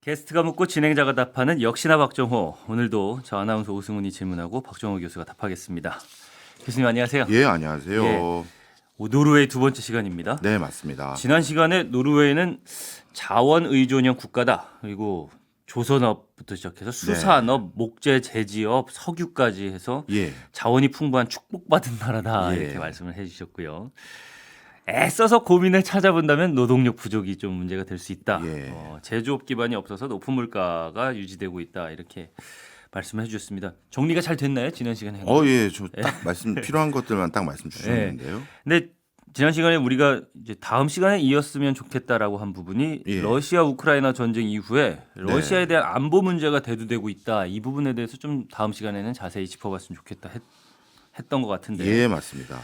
게스트가 묻고 진행자가 답하는 역시나 박정호. 오늘도 저 아나운서 오승훈이 질문하고 박정호 교수가 답하겠습니다. 교수님 안녕하세요. 예, 안녕하세요. 예. 노르웨이 두 번째 시간입니다. 네, 맞습니다. 지난 시간에 노르웨이는 자원 의존형 국가다. 그리고 조선업부터 시작해서 수산업, 목재 제지업, 석유까지 해서 예, 자원이 풍부한 축복받은 나라다. 예. 이렇게 말씀을 해주셨고요. 애써서 고민을 찾아본다면 노동력 부족이 좀 문제가 될 수 있다. 예. 제조업 기반이 없어서 높은 물가가 유지되고 있다. 이렇게 말씀해 주셨습니다. 정리가 잘 됐나요? 지난 시간에? 예, 저 딱 말씀 필요한 것들만 딱 말씀 주셨는데요. 근데 지난 시간에 우리가 이제 다음 시간에 이었으면 좋겠다라고 한 부분이 예. 러시아 우크라이나 전쟁 이후에 러시아에 대한 안보 문제가 대두되고 있다. 이 부분에 대해서 좀 다음 시간에는 자세히 짚어봤으면 좋겠다 했던 것 같은데. 예, 맞습니다.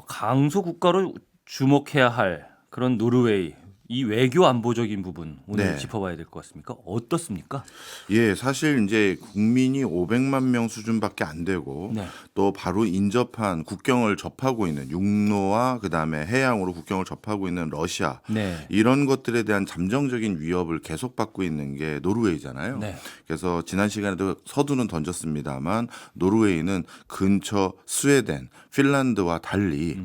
강소 국가로 주목해야 할 그런 노르웨이 이 외교 안보적인 부분 오늘 네. 짚어봐야 될 것 같습니까? 어떻습니까? 예, 사실 이제 국민이 500만 명 수준밖에 안 되고 네. 또 바로 인접한 국경을 접하고 있는 육로와 그다음에 해양으로 국경을 접하고 있는 러시아 네. 이런 것들에 대한 잠정적인 위협을 계속 받고 있는 게 노르웨이잖아요. 네. 그래서 지난 시간에도 서두는 던졌습니다만 노르웨이는 근처 스웨덴, 핀란드와 달리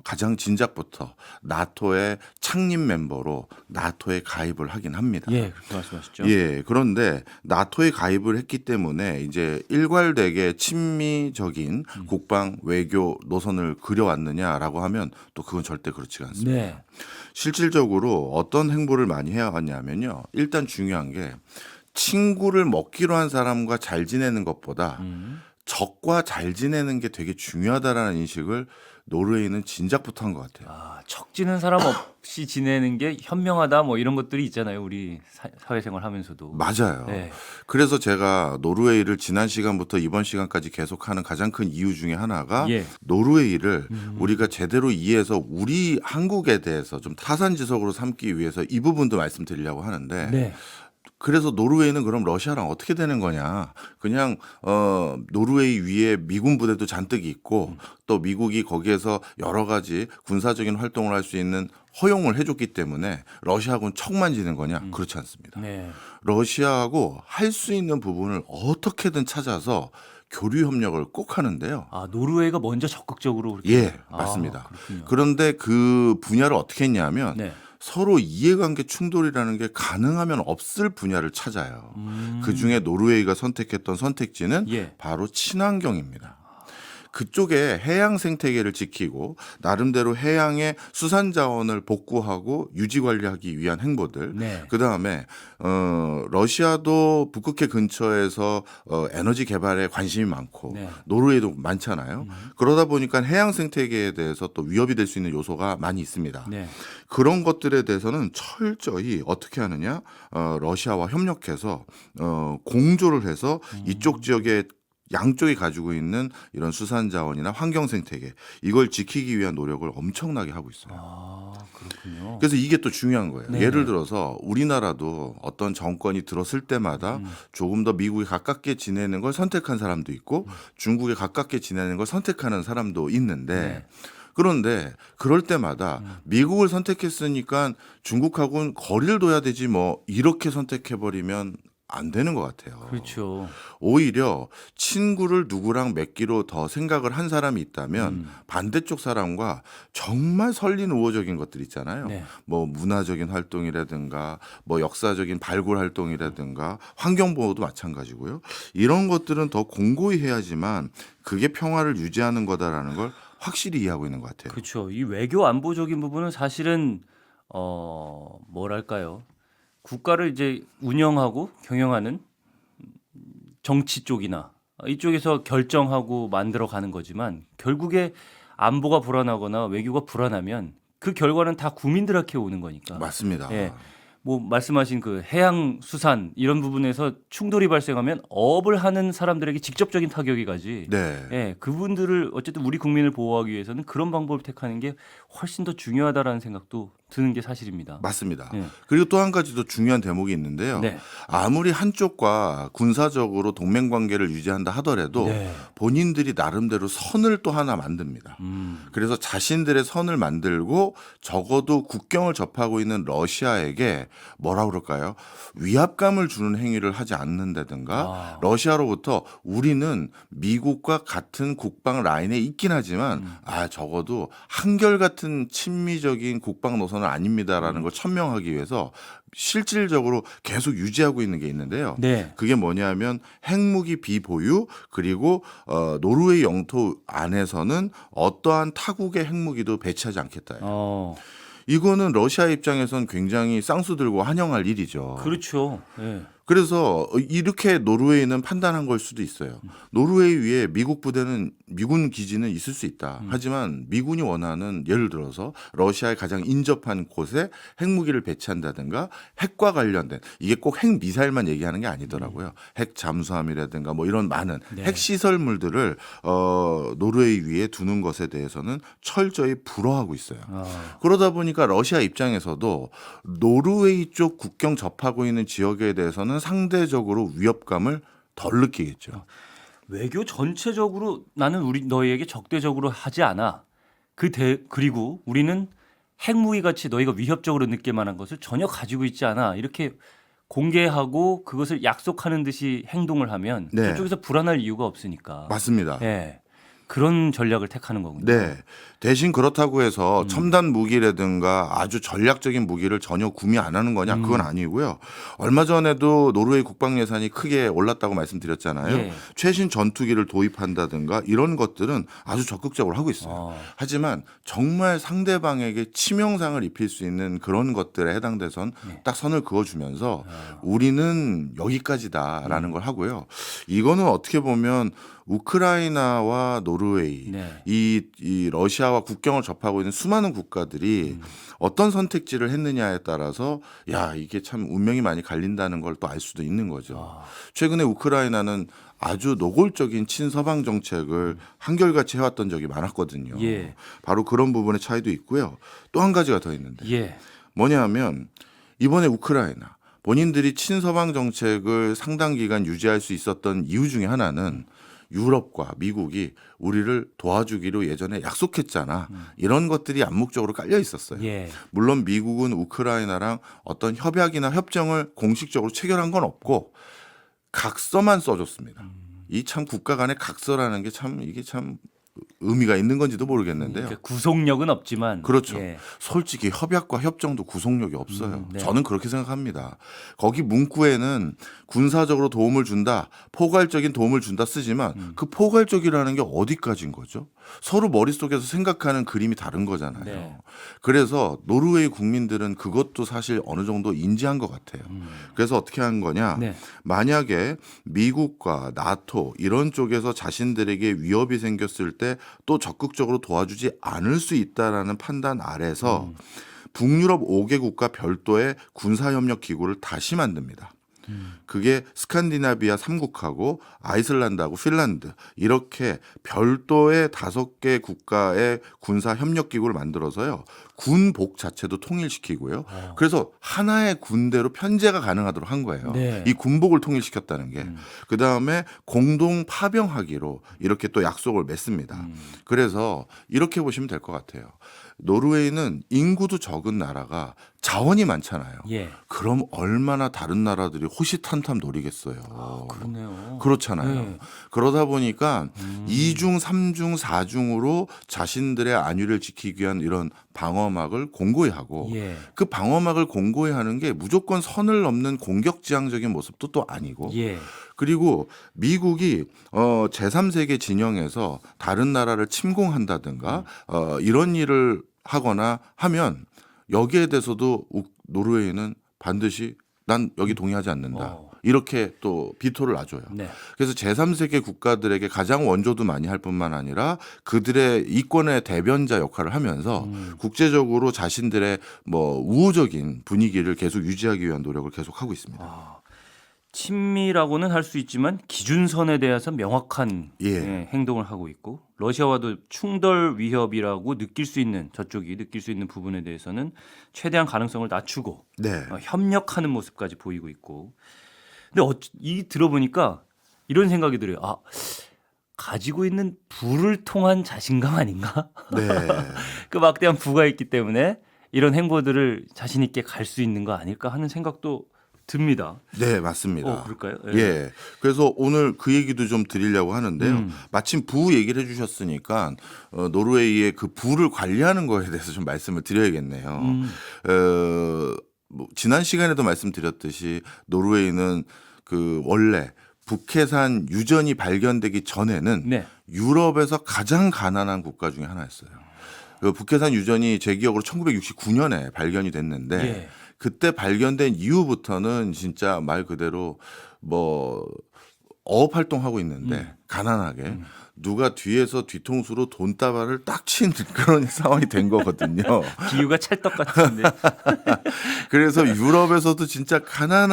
가장 진작부터 나토의 창립 멤버로 나토에 가입을 하긴 합니다. 예, 그렇게 말씀하셨죠. 예, 그런데 나토에 가입을 했기 때문에 이제 일괄되게 친미적인 국방 외교 노선을 그려왔느냐라고 하면 또 그건 절대 그렇지가 않습니다. 네. 실질적으로 어떤 행보를 많이 해왔냐면요. 일단 중요한 게 친구를 먹기로 한 사람과 잘 지내는 것보다 적과 잘 지내는 게 되게 중요하다라는 인식을 노르웨이는 진작부터 한 것 같아요. 척지는 사람 없이 지내는 게 현명하다 뭐 이런 것들이 있잖아요. 우리 사회생활 하면서도. 맞아요. 네. 그래서 제가 노르웨이를 지난 시간부터 이번 시간까지 계속하는 가장 큰 이유 중에 하나가 예. 노르웨이를 우리가 제대로 이해해서 우리 한국에 대해서 좀 타산지석으로 삼기 위해서 이 부분도 말씀드리려고 하는데 네. 그래서 노르웨이는 그럼 러시아랑 어떻게 되는 거냐? 그냥 노르웨이 위에 미군 부대도 잔뜩 있고 또 미국이 거기에서 여러 가지 군사적인 활동을 할 수 있는 허용을 해줬기 때문에 러시아하고는 척만 지는 거냐? 그렇지 않습니다. 네. 러시아하고 할 수 있는 부분을 어떻게든 찾아서 교류 협력을 꼭 하는데요. 노르웨이가 먼저 적극적으로 그렇게. 예, 맞습니다. 그렇군요. 그런데 그 분야를 어떻게 했냐면 네. 서로 이해관계 충돌이라는 게 가능하면 없을 분야를 찾아요. 그중에 노르웨이가 선택했던 선택지는 예. 바로 친환경입니다. 그쪽에 해양 생태계를 지키고 나름대로 해양의 수산 자원을 복구하고 유지 관리하기 위한 행보들. 네. 그다음에 러시아도 북극해 근처에서 에너지 개발에 관심이 많고 네. 노르웨이도 많잖아요. 그러다 보니까 해양 생태계에 대해서 또 위협이 될 수 있는 요소가 많이 있습니다. 네. 그런 것들에 대해서는 철저히 어떻게 하느냐, 러시아와 협력해서 공조를 해서 이쪽 지역에 양쪽이 가지고 있는 이런 수산 자원이나 환경 생태계 이걸 지키기 위한 노력을 엄청나게 하고 있어요. 그렇군요. 그래서 이게 또 중요한 거예요. 네. 예를 들어서 우리나라도 어떤 정권이 들었을 때마다 조금 더 미국에 가깝게 지내는 걸 선택한 사람도 있고 중국에 가깝게 지내는 걸 선택하는 사람도 있는데 네. 그런데 그럴 때마다 미국을 선택했으니까 중국하고는 거리를 둬야 되지 뭐 이렇게 선택해버리면 안 되는 것 같아요. 그렇죠. 오히려 친구를 누구랑 맺기로 더 생각을 한 사람이 있다면 반대쪽 사람과 정말 설린 우호적인 것들 있잖아요. 네. 뭐 문화적인 활동이라든가 뭐 역사적인 발굴 활동이라든가 환경보호도 마찬가지고요. 이런 것들은 더 공고히 해야지만 그게 평화를 유지하는 거다라는 걸 확실히 이해하고 있는 것 같아요. 그렇죠. 이 외교 안보적인 부분은 사실은 뭐랄까요? 국가를 이제 운영하고 경영하는 정치 쪽이나 이쪽에서 결정하고 만들어 가는 거지만 결국에 안보가 불안하거나 외교가 불안하면 그 결과는 다 국민들한테 오는 거니까. 맞습니다. 예. 뭐 말씀하신 그 해양 수산 이런 부분에서 충돌이 발생하면 어업을 하는 사람들에게 직접적인 타격이 가지. 네. 예, 그분들을 어쨌든 우리 국민을 보호하기 위해서는 그런 방법을 택하는 게 훨씬 더 중요하다라는 생각도 드는 게 사실입니다. 맞습니다. 예. 그리고 또 한 가지 더 중요한 대목이 있는데요. 네. 아무리 한쪽과 군사적으로 동맹 관계를 유지한다 하더라도 네. 본인들이 나름대로 선을 또 하나 만듭니다. 그래서 자신들의 선을 만들고 적어도 국경을 접하고 있는 러시아에게 뭐라 그럴까요? 위압감을 주는 행위를 하지 않는다든가 아. 러시아로부터 우리는 미국과 같은 국방 라인에 있긴 하지만 적어도 한결같은 친미적인 국방 노선은 아닙니다라는 걸 천명하기 위해서 실질적으로 계속 유지하고 있는 게 있는데요. 네. 그게 뭐냐면 핵무기 비보유 그리고 노르웨이 영토 안에서는 어떠한 타국의 핵무기도 배치하지 않겠다예요. 어. 이거는 러시아 입장에선 굉장히 쌍수 들고 환영할 일이죠. 그렇죠. 예. 그래서 이렇게 노르웨이는 판단한 걸 수도 있어요. 노르웨이 위에 미국 부대는 미군 기지는 있을 수 있다. 하지만 미군이 원하는 예를 들어서 러시아에 가장 인접한 곳에 핵무기를 배치한다든가 핵과 관련된 이게 꼭 핵 미사일만 얘기하는 게 아니더라고요. 핵 잠수함이라든가 뭐 이런 많은 네. 핵 시설물들을 노르웨이 위에 두는 것에 대해서는 철저히 불허하고 있어요. 그러다 보니까 러시아 입장에서도 노르웨이 쪽 국경 접하고 있는 지역에 대해서는 상대적으로 위협감을 덜 느끼겠죠. 외교 전체적으로 나는 너희에게 적대적으로 하지 않아. 그리고 우리는 핵무기 같이 너희가 위협적으로 느낄 만한 것을 전혀 가지고 있지 않아. 이렇게 공개하고 그것을 약속하는 듯이 행동을 하면 네. 저쪽에서 불안할 이유가 없으니까. 맞습니다. 예. 그런 전략을 택하는 거군요. 네. 대신 그렇다고 해서 첨단 무기라든가 아주 전략적인 무기를 전혀 구매 안 하는 거냐? 그건 아니고요. 얼마 전에도 노르웨이 국방 예산이 크게 올랐다고 말씀드렸잖아요. 예. 최신 전투기를 도입한다든가 이런 것들은 아주 적극적으로 하고 있어요. 하지만 정말 상대방에게 치명상을 입힐 수 있는 그런 것들에 해당돼선 딱 선을 그어주면서 우리는 여기까지다라는 걸 하고요. 이거는 어떻게 보면 우크라이나와 노르웨이 네. 이 러시아와 국경을 접하고 있는 수많은 국가들이 어떤 선택지를 했느냐에 따라서 이게 참 운명이 많이 갈린다는 걸 또 알 수도 있는 거죠. 최근에 우크라이나는 아주 노골적인 친서방 정책을 한결같이 해왔던 적이 많았거든요. 예. 바로 그런 부분의 차이도 있고요. 또 한 가지가 더 있는데 예. 뭐냐면 이번에 우크라이나 본인들이 친서방 정책을 상당 기간 유지할 수 있었던 이유 중에 하나는 유럽과 미국이 우리를 도와주기로 예전에 약속했잖아. 이런 것들이 암묵적으로 깔려 있었어요. 예. 물론 미국은 우크라이나랑 어떤 협약이나 협정을 공식적으로 체결한 건 없고 각서만 써줬습니다. 이 참 국가 간의 각서라는 게 이게 참 의미가 있는 건지도 모르겠는데요. 그러니까 구속력은 없지만 그렇죠. 예. 솔직히 협약과 협정도 구속력이 없어요. 네. 저는 그렇게 생각합니다. 거기 문구에는 군사적으로 도움을 준다, 포괄적인 도움을 준다 쓰지만 그 포괄적이라는 게 어디까지인 거죠? 서로 머릿속에서 생각하는 그림이 다른 거잖아요. 네. 그래서 노르웨이 국민들은 그것도 사실 어느 정도 인지한 것 같아요. 그래서 어떻게 한 거냐? 네. 만약에 미국과 나토 이런 쪽에서 자신들에게 위협이 생겼을 때 또 적극적으로 도와주지 않을 수 있다라는 판단 아래서 북유럽 5개국과 별도의 군사협력 기구를 다시 만듭니다. 그게 스칸디나비아 3국하고 아이슬란드하고 핀란드 이렇게 별도의 5개 국가의 군사 협력 기구를 만들어서요. 군복 자체도 통일시키고요. 그래서 하나의 군대로 편제가 가능하도록 한 거예요. 네. 이 군복을 통일시켰다는 게. 그다음에 공동 파병하기로 이렇게 또 약속을 맺습니다. 그래서 이렇게 보시면 될 것 같아요. 노르웨이는 인구도 적은 나라가 자원이 많잖아요. 예. 그럼 얼마나 다른 나라들이 호시탐탐 노리겠어요. 그러네요. 그렇잖아요. 네. 그러다 보니까 2중, 3중, 4중으로 자신들의 안위를 지키기 위한 이런 방어막을 공고히 하고 예. 그 방어막을 공고히 하는 게 무조건 선을 넘는 공격지향적인 모습도 또 아니고 예. 그리고 미국이 제3세계 진영에서 다른 나라를 침공한다든가 이런 일을 하거나 하면 여기에 대해서도 노르웨이는 반드시 난 여기 동의하지 않는다. 이렇게 또 비토를 놔줘요. 네. 그래서 제3세계 국가들에게 가장 원조도 많이 할 뿐만 아니라 그들의 이권의 대변자 역할을 하면서 국제적으로 자신들의 우호적인 분위기를 계속 유지하기 위한 노력을 계속하고 있습니다. 친미라고는 할 수 있지만 기준선에 대해서 명확한 예. 행동을 하고 있고 러시아와도 충돌 위협이라고 느낄 수 있는 저쪽이 느낄 수 있는 부분에 대해서는 최대한 가능성을 낮추고 네. 협력하는 모습까지 보이고 있고. 근데 이 들어보니까 이런 생각이 들어요. 아, 가지고 있는 부를 통한 자신감 아닌가? 네. 그 막대한 부가 있기 때문에 이런 행보들을 자신 있게 갈 수 있는 거 아닐까 하는 생각도 듭니다. 네, 맞습니다. 그럴까요? 예. 그래서 오늘 그 얘기도 좀 드리려고 하는데요. 마침 부 얘기를 해주셨으니까 노르웨이의 그 부를 관리하는 거에 대해서 좀 말씀을 드려야겠네요. 뭐 지난 시간에도 말씀드렸듯이 노르웨이는 그 원래 북해산 유전이 발견되기 전에는 네. 유럽에서 가장 가난한 국가 중에 하나였어요. 그 북해산 유전이 제 기억으로 1969년에 발견이 됐는데 예. 그때 발견된 이후부터는 진짜 말 그대로 뭐 어업 활동하고 있는데 가난하게 누가 뒤에서 뒤통수로 돈다발을 딱 친 그런 상황이 된 거거든요. 비유가 찰떡 같은데. 그래서 유럽에서도 진짜 가장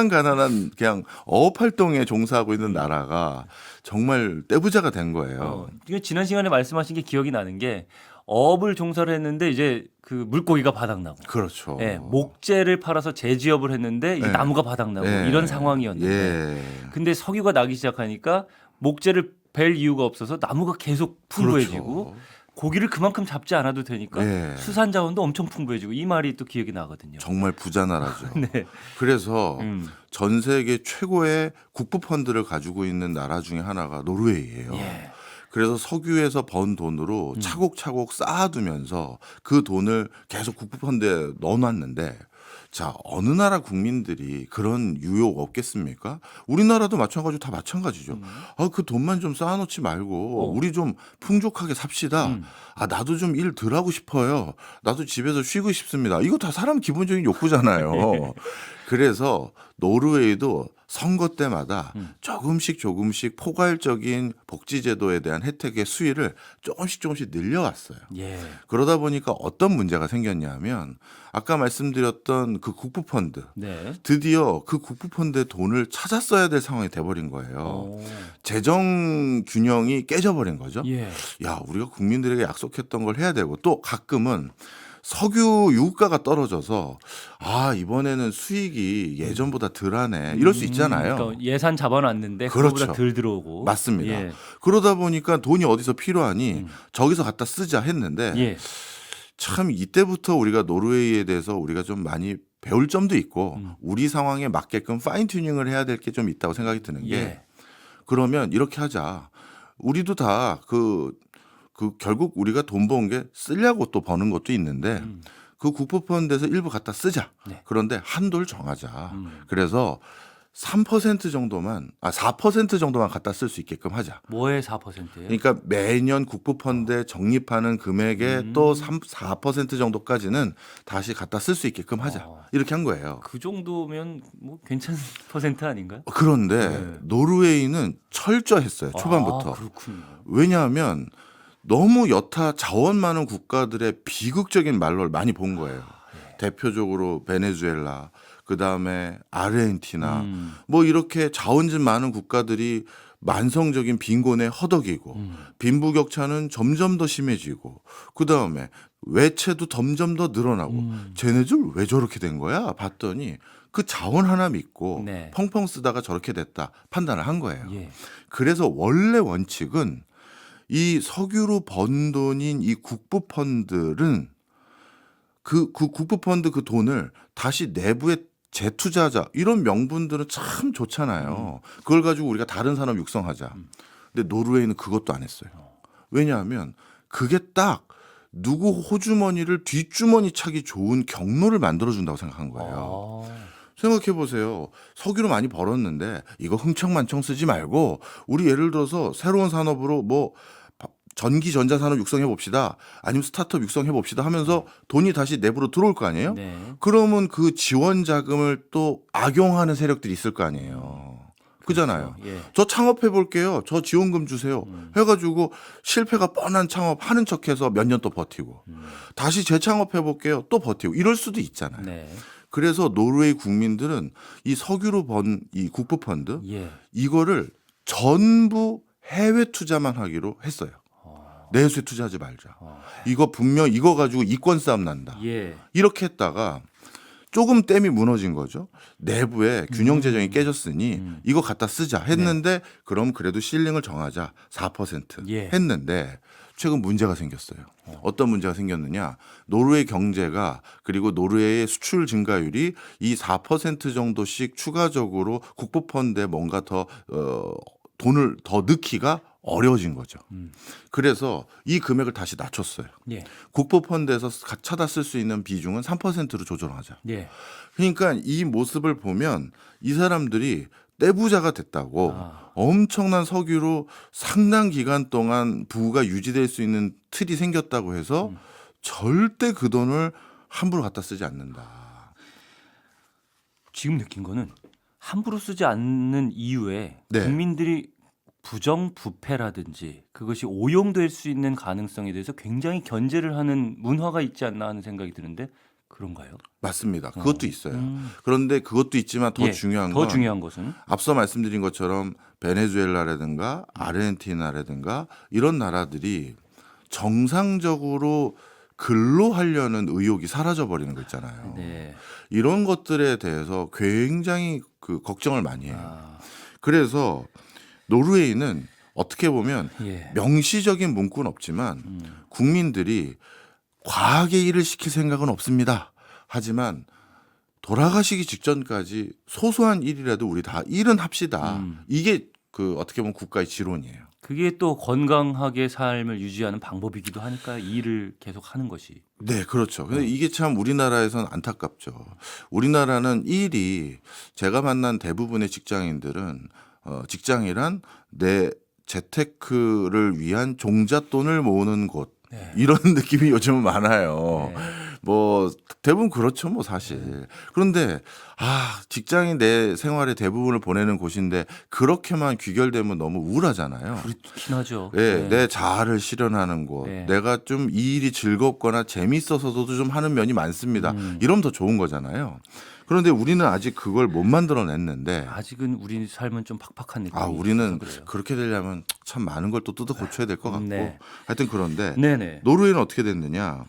가난한 그냥 어업 활동에 종사하고 있는 나라가 정말 떼부자가 된 거예요. 이거 지난 시간에 말씀하신 게 기억이 나는 게 어업을 종사를 했는데 이제 그 물고기가 바닥나고, 그렇죠. 예, 목재를 팔아서 재지업을 했는데 이제 네. 나무가 바닥나고 네. 이런 상황이었는데, 예. 근데 석유가 나기 시작하니까 목재를 벨 이유가 없어서 나무가 계속 풍부해지고 그렇죠. 고기를 그만큼 잡지 않아도 되니까 예. 수산 자원도 엄청 풍부해지고 이 말이 또 기억이 나거든요. 정말 부자 나라죠. 네. 그래서 음. 전 세계 최고의 국부 펀드를 가지고 있는 나라 중에 하나가 노르웨이예요. 예. 그래서 석유에서 번 돈으로 차곡차곡 쌓아두면서 그 돈을 계속 국부 펀드에 넣어놨는데, 자, 어느 나라 국민들이 그런 유혹 없겠습니까? 우리나라도 마찬가지로 다 마찬가지죠. 아, 그 돈만 좀 쌓아놓지 말고 우리 좀 풍족하게 삽시다. 아, 나도 좀 일 덜 하고 싶어요. 나도 집에서 쉬고 싶습니다. 이거 다 사람 기본적인 욕구잖아요. 그래서 노르웨이도 선거 때마다 조금씩 포괄적인 복지제도에 대한 혜택의 수위를 조금씩 늘려왔어요. 예. 그러다 보니까 어떤 문제가 생겼냐면 아까 말씀드렸던 그 국부펀드, 네. 드디어 그 국부펀드의 돈을 찾아 써야 될 상황이 돼버린 거예요. 오. 재정 균형이 깨져버린 거죠. 예. 야, 우리가 국민들에게 약속했던 걸 해야 되고, 또 가끔은 석유 유가가 떨어져서 아, 이번에는 수익이 예전보다 덜하네 이럴 수 있잖아요. 그러니까 예산 잡아놨는데 그렇죠. 그거보다 덜 들어오고. 맞습니다. 예. 그러다 보니까 돈이 어디서 필요하니 저기서 갖다 쓰자 했는데 예. 참 이때부터 우리가 노르웨이에 대해서 우리가 좀 많이 배울 점도 있고 우리 상황에 맞게끔 파인 튜닝을 해야 될 게 좀 있다고 생각이 드는 게, 예. 그러면 이렇게 하자. 우리도 다 결국 우리가 돈 번 게 쓰려고 또 버는 것도 있는데 그 국부펀드에서 일부 갖다 쓰자. 네. 그런데 한도를 정하자. 그래서 3% 정도만, 4% 정도만 갖다 쓸 수 있게끔 하자. 뭐에 4%예요? 그러니까 매년 국부펀드에 적립하는 금액의 또 4% 정도까지는 다시 갖다 쓸 수 있게끔 하자. 이렇게 한 거예요. 그 정도면 뭐 괜찮은 퍼센트 아닌가요? 그런데 네. 노르웨이는 철저했어요. 초반부터. 아, 그렇군요. 왜냐하면 너무 여타 자원 많은 국가들의 비극적인 말로를 많이 본 거예요. 대표적으로 베네수엘라, 그 다음에 아르헨티나, 뭐 이렇게 자원진 많은 국가들이 만성적인 빈곤에 허덕이고 빈부격차는 점점 더 심해지고, 그 다음에 외채도 점점 더 늘어나고, 쟤네들 왜 저렇게 된 거야? 봤더니 그 자원 하나 믿고 네. 펑펑 쓰다가 저렇게 됐다 판단을 한 거예요. 예. 그래서 원래 원칙은 이 석유로 번 돈인 이 국부펀드는 그 국부펀드 그 돈을 다시 내부에 재투자하자, 이런 명분들은 참 좋잖아요. 그걸 가지고 우리가 다른 산업 육성하자. 근데 노르웨이는 그것도 안 했어요. 왜냐하면 그게 딱 누구 호주머니를 뒷주머니 차기 좋은 경로를 만들어준다고 생각한 거예요. 생각해 보세요. 석유를 많이 벌었는데 이거 흥청만청 쓰지 말고 우리 예를 들어서 새로운 산업으로 뭐 전기 전자 산업 육성해 봅시다. 아니면 스타트업 육성해 봅시다 하면서 돈이 다시 내부로 들어올 거 아니에요? 네. 그러면 그 지원 자금을 또 악용하는 세력들이 있을 거 아니에요. 그잖아요. 예. 저 창업해 볼게요. 저 지원금 주세요. 해가지고 실패가 뻔한 창업 하는 척해서 몇 년 또 버티고 다시 재창업해 볼게요. 또 버티고 이럴 수도 있잖아요. 네. 그래서 노르웨이 국민들은 이 석유로 번 이 국부펀드 예. 이거를 전부 해외 투자만 하기로 했어요. 내수에 투자하지 말자. 이거 분명 이거 가지고 이권 싸움 난다. 예. 이렇게 했다가 조금 댐이 무너진 거죠. 내부에 균형 재정이 깨졌으니 이거 갖다 쓰자 했는데 그럼 그래도 실링을 정하자 4% 예. 했는데 최근 문제가 생겼어요. 어떤 문제가 생겼느냐? 노르웨이 경제가 그리고 노르웨이의 수출 증가율이 이 4% 정도씩 추가적으로 국부펀드에 뭔가 더 돈을 더 넣기가 어려워진 거죠. 그래서 이 금액을 다시 낮췄어요. 예. 국부펀드에서 찾아 쓸 수 있는 비중은 3%로 조정하자. 예. 그러니까 이 모습을 보면 이 사람들이 떼부자가 됐다고 엄청난 석유로 상당 기간 동안 부가 유지될 수 있는 틀이 생겼다고 해서 절대 그 돈을 함부로 갖다 쓰지 않는다. 지금 느낀 거는 함부로 쓰지 않는 이유에 네. 국민들이 부정부패라든지 그것이 오용될 수 있는 가능성에 대해서 굉장히 견제를 하는 문화가 있지 않나 하는 생각이 드는데 그런가요? 맞습니다. 그것도 있어요. 그런데 그것도 있지만 더 예, 중요한 더 건 중요한 것은 앞서 말씀드린 것처럼 베네수엘라라든가 아르헨티나라든가 이런 나라들이 정상적으로 근로하려는 의욕이 사라져 버리는 거 있잖아요. 네. 이런 것들에 대해서 굉장히 그 걱정을 많이 해요. 아, 그래서 노르웨이는 어떻게 보면 예. 명시적인 문구는 없지만 국민들이 과하게 일을 시킬 생각은 없습니다. 하지만 돌아가시기 직전까지 소소한 일이라도 우리 다 일은 합시다. 이게 그 어떻게 보면 국가의 지론이에요. 그게 또 건강하게 삶을 유지하는 방법이기도 하니까 이 일을 계속 하는 것이. 네, 그렇죠. 근데 이게 참 우리나라에서는 안타깝죠. 우리나라는 일이 제가 만난 대부분의 직장인들은 직장이란 내 재테크를 위한 종잣돈을 모으는 곳 네. 이런 느낌이 요즘은 많아요. 네. 뭐 대부분 그렇죠, 뭐 사실. 그런데 직장이 내 생활의 대부분을 보내는 곳인데 그렇게만 귀결되면 너무 우울하잖아요. 그렇긴 하죠. 네, 네. 내 자아를 실현하는 곳, 네. 내가 좀 이 일이 즐겁거나 재밌어서도 좀 하는 면이 많습니다. 이러면 더 좋은 거잖아요. 그런데 우리는 아직 그걸 못 만들어냈는데, 아직은 우리 삶은 좀 팍팍한 느낌이 우리는 있어서 그래요. 그렇게 되려면 참 많은 걸 또 뜯어 고쳐야 될 것 같고, 네. 하여튼 그런데 네네. 노르웨이는 어떻게 됐느냐?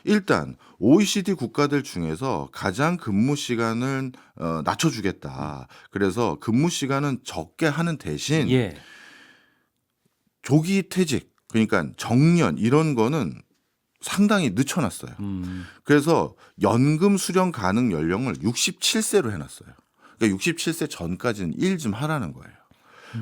일단 OECD 국가들 중에서 가장 근무 시간을 낮춰주겠다. 그래서 근무 시간은 적게 하는 대신 예. 조기 퇴직, 그러니까 정년 이런 거는 상당히 늦춰놨어요. 그래서 연금 수령 가능 연령을 67세로 해놨어요. 그러니까 67세 전까지는 일 좀 하라는 거예요.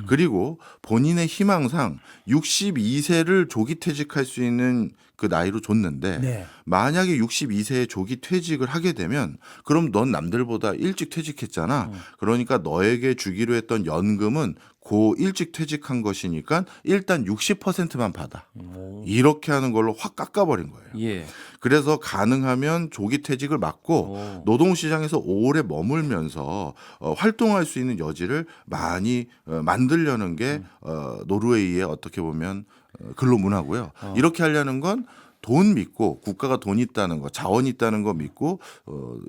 그리고 본인의 희망상 62세를 조기 퇴직할 수 있는 그 나이로 줬는데 네. 만약에 62세에 조기 퇴직을 하게 되면 그럼 넌 남들보다 일찍 퇴직했잖아. 그러니까 너에게 주기로 했던 연금은 고 일찍 퇴직한 것이니까 일단 60%만 받아. 오. 이렇게 하는 걸로 확 깎아버린 거예요. 예. 그래서 가능하면 조기 퇴직을 막고 오. 노동시장에서 오래 머물면서 활동할 수 있는 여지를 많이 만들려는 게 노르웨이의 어떻게 보면 근로문화고요. 이렇게 하려는 건 돈 믿고 국가가 돈 있다는 거, 자원 있다는 거 믿고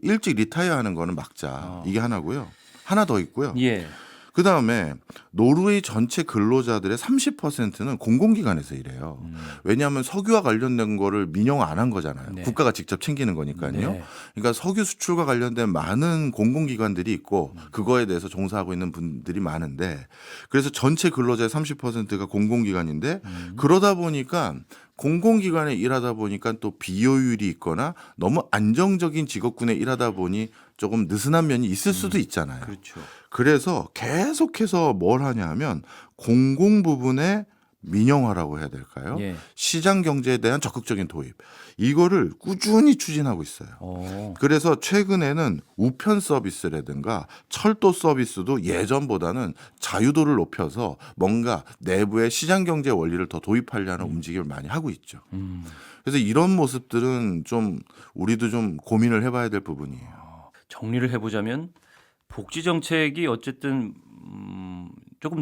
일찍 리타이어하는 거는 막자. 이게 하나고요. 하나 더 있고요. 예. 그다음에 노르웨이 전체 근로자들의 30%는 공공기관에서 일해요. 왜냐하면 석유와 관련된 거를 민영 안 한 거잖아요. 네. 국가가 직접 챙기는 거니까요. 네. 그러니까 석유 수출과 관련된 많은 공공기관들이 있고 그거에 대해서 종사하고 있는 분들이 많은데 그래서 전체 근로자의 30%가 공공기관인데 그러다 보니까 공공기관에 일하다 보니까 또 비효율이 있거나 너무 안정적인 직업군에 일하다 보니 조금 느슨한 면이 있을 수도 있잖아요. 그렇죠. 그래서 계속해서 뭘 하냐 하면 공공 부분의 민영화라고 해야 될까요? 예. 시장 경제에 대한 적극적인 도입. 이거를 꾸준히 추진하고 있어요. 그래서 최근에는 우편 서비스라든가 철도 서비스도 예전보다는 자유도를 높여서 뭔가 내부의 시장 경제 원리를 더 도입하려는 움직임을 많이 하고 있죠. 그래서 이런 모습들은 좀 우리도 좀 고민을 해봐야 될 부분이에요. 정리를 해보자면 복지 정책이 어쨌든 조금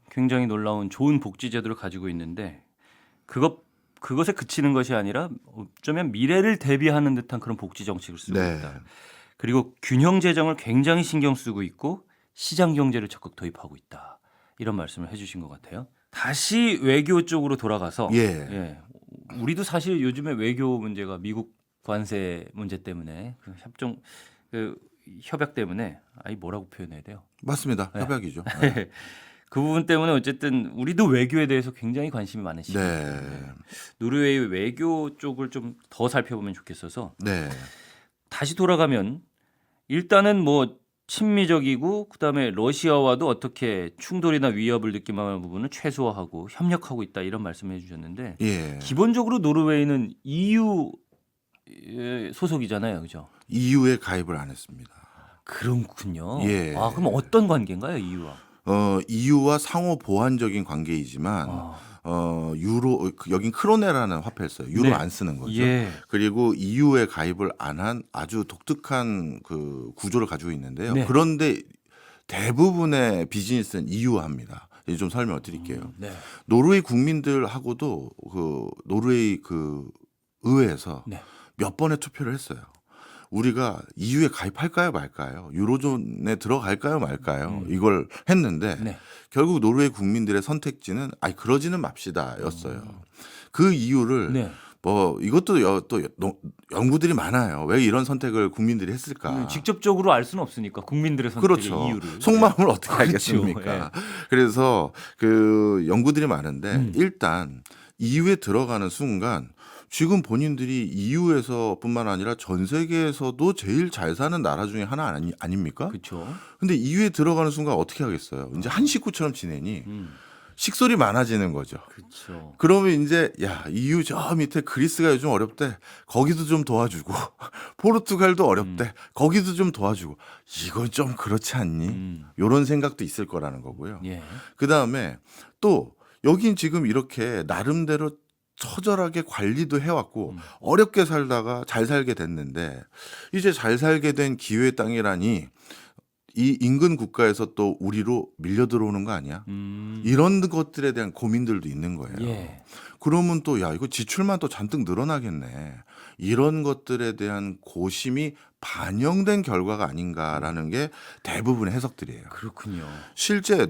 굉장히 놀라운 좋은 복지 제도를 가지고 있는데 그것에 그치는 것이 아니라 어쩌면 미래를 대비하는 듯한 그런 복지 정책을 쓰고 네. 있다. 그리고 균형 재정을 굉장히 신경 쓰고 있고 시장 경제를 적극 도입하고 있다. 이런 말씀을 해주신 것 같아요. 다시 외교 쪽으로 돌아가서 예. 예. 우리도 사실 요즘에 외교 문제가 미국 관세 문제 때문에 그 협정 그 협약 때문에 아이 뭐라고 표현해야 돼요? 맞습니다. 네. 협약이죠. 네. 그 부분 때문에 어쨌든 우리도 외교에 대해서 굉장히 관심이 많으시죠. 네. 노르웨이 외교 쪽을 좀 더 살펴보면 좋겠어서 네. 다시 돌아가면 일단은 뭐 친미적이고 그다음에 러시아와도 어떻게 충돌이나 위협을 느낄 만한 부분은 최소화하고 협력하고 있다 이런 말씀해 주셨는데 예. 기본적으로 노르웨이는 EU 소속이잖아요. 그죠? EU에 가입을 안 했습니다. 그렇군요. 예. 아, 그럼 어떤 관계인가요, EU와? EU와 상호 보완적인 관계이지만 아, 유로 여긴 크로네라는 화폐를 써요. 유로 네. 안 쓰는 거죠. 예. 그리고 EU에 가입을 안 한 아주 독특한 그 구조를 가지고 있는데요. 네. 그런데 대부분의 비즈니스는 EU와 합니다. 이제 좀 설명을 드릴게요. 네. 노르웨이 국민들하고도 그 노르웨이 그 의회에서 네. 몇 번의 투표를 했어요. 우리가 EU에 가입할까요 말까요? 유로존에 들어갈까요 말까요? 이걸 했는데 네. 결국 노르웨이 국민들의 선택지는 아니 그러지는 맙시다였어요. 그 이유를 네. 뭐 이것도 연구들이 많아요. 왜 이런 선택을 국민들이 했을까? 직접적으로 알 수는 없으니까 국민들의 선택의 그렇죠. 이유를. 속마음을 어떻게 그렇죠. 알겠습니까? 예. 그래서 그 연구들이 많은데 일단 EU에 들어가는 순간 지금 본인들이 EU에서뿐만 아니라 전 세계에서도 제일 잘 사는 나라 중에 하나 아닙니까? 그렇죠. 근데 EU에 들어가는 순간 어떻게 하겠어요? 이제 한 식구처럼 지내니 식솔이 많아지는 거죠. 그렇죠. 그러면 이제 야 EU 저 밑에 그리스가 요즘 어렵대. 거기도 좀 도와주고 포르투갈도 어렵대. 거기도 좀 도와주고 이건 좀 그렇지 않니? 이런 생각도 있을 거라는 거고요. 예. 그 다음에 또 여긴 지금 이렇게 나름대로 처절하게 관리도 해왔고 어렵게 살다가 잘 살게 됐는데 이제 잘 살게 된 기회의 땅이라니 이 인근 국가에서 또 우리로 밀려 들어오는 거 아니야? 이런 것들에 대한 고민들도 있는 거예요. 예. 그러면 또 야 이거 지출만 또 잔뜩 늘어나겠네. 이런 것들에 대한 고심이 반영된 결과가 아닌가라는 게 대부분의 해석들이에요. 그렇군요. 실제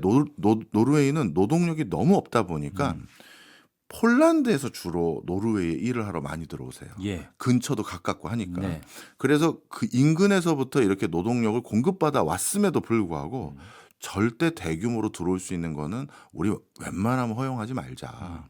노르웨이는 노동력이 너무 없다 보니까 폴란드에서 주로 노르웨이에 일을 하러 많이 들어오세요. 예. 근처도 가깝고 하니까. 네. 그래서 그 인근에서부터 이렇게 노동력을 공급받아 왔음에도 불구하고 절대 대규모로 들어올 수 있는 거는 우리 웬만하면 허용하지 말자.